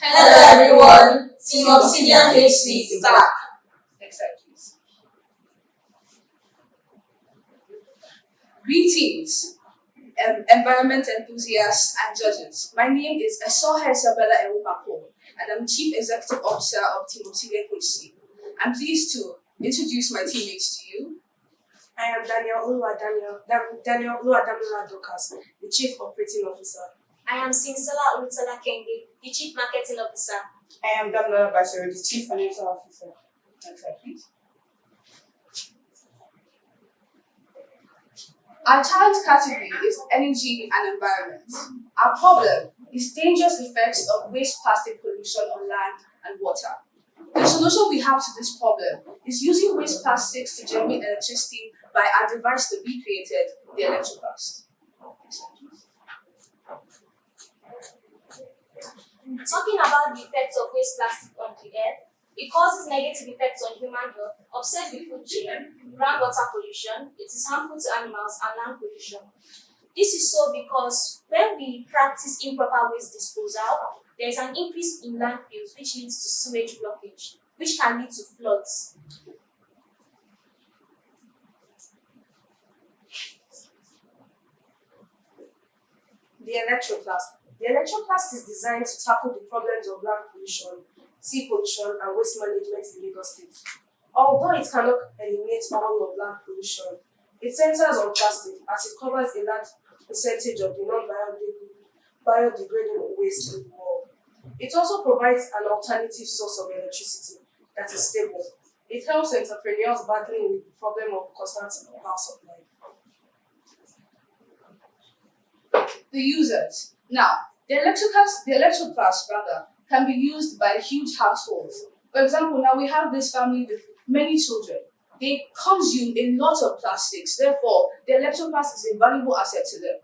Hello everyone, Team Obsidian HC is back. Next slide, please. Greetings, environment enthusiasts and judges. My name is Esoha Isabella Ewumapo, and I'm Chief Executive Officer of Team Obsidian HC. I'm pleased to introduce my teammates to you. I am Daniel Oluwadamila Dokas, the Chief Operating Officer. I am Sinsola Olutola Kenge, the Chief Marketing Officer. I am Damla Bashir, the Chief Financial Officer. Next slide, please. Our challenge category is energy and environment. Our problem is dangerous effects of waste plastic pollution on land and water. The solution we have to this problem is using waste plastics to generate electricity by our device that we created, the electroplast. Talking about the effects of waste plastic on the earth, it causes negative effects on human health, upset the food chain, groundwater pollution, it is harmful to animals, and land pollution. This is so because when we practice improper waste disposal, there is an increase in landfills which leads to sewage blockage, which can lead to floods. The electroplast. The electroplast is designed to tackle the problems of land pollution, sea pollution, and waste management in Lagos State. Although it cannot eliminate all of land pollution, it centers on plastic as it covers a large percentage of the non-biodegradable waste in the world. It also provides an alternative source of electricity that is stable. It helps entrepreneurs battling with the problem of constant power supply. The users. Now, the electroplast can be used by huge households. For example, now we have this family with many children. They consume a lot of plastics, therefore the electroplast is a valuable asset to them.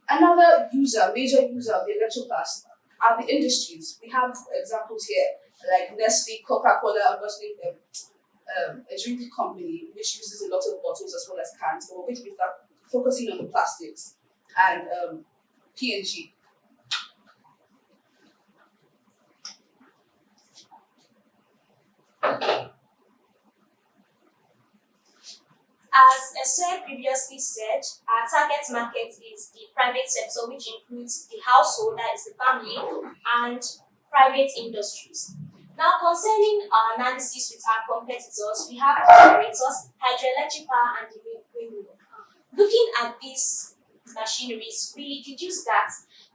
Another major user of the electroplast are the industries. We have examples here like Nestle, Coca-Cola, obviously a drinking company which uses a lot of bottles as well as cans, but we're going to be focusing on the plastics, and P&G. As Esue previously said, our target market is the private sector, which includes the household, that is the family, and private industries. Now, concerning our analysis with our competitors, we have generators, hydroelectric power, and the windmill. Looking at these machineries, we deduce that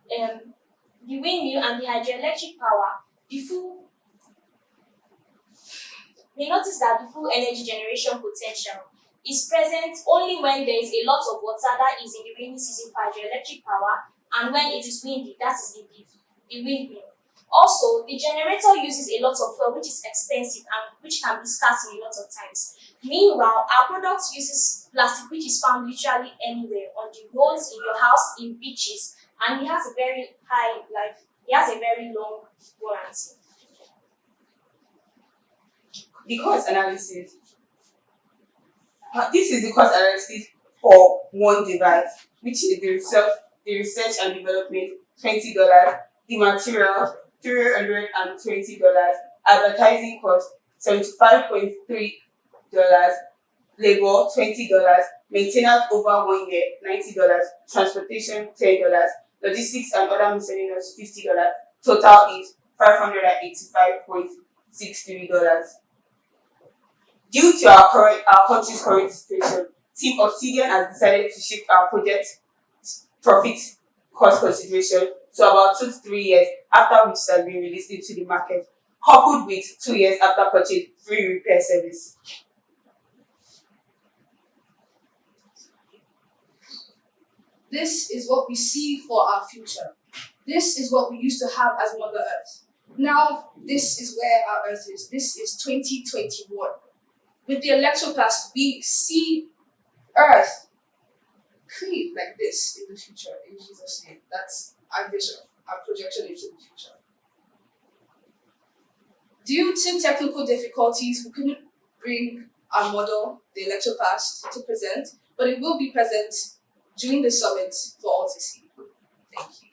the windmill and the hydroelectric power, we notice that the full energy generation potential is present only when there is a lot of water, that is in the rainy season for hydroelectric power, and when it is windy, that is in the windmill. Also, the generator uses a lot of fuel, which is expensive and which can be scarce in a lot of times. Meanwhile, our product uses plastic, which is found literally anywhere, on the roads, in your house, in beaches, and it has a very high life. It has a very long warranty. The cost analysis. This is the cost analysis for one device, which is the research and development, $20, the materials, $320, advertising cost, $75.3, labor, $20, maintenance over 1 year, $90, transportation, $10, logistics and other miscellaneous, $50. Total is $585.63. Due to our country's current situation, Team Obsidian has decided to shift our project profit cost consideration to about 2 to 3 years after which it has been released into the market, coupled with 2 years after purchase free repair service. This is what we see for our future. This is what we used to have as Mother Earth. Now, this is where our Earth is. This is 2021. With the electroplast, we see Earth clean like this in the future, in Jesus' name. That's our vision, our projection into the future. Due to technical difficulties, we couldn't bring our model, the electroplast, to present, but it will be present during the summit for all to see. Thank you.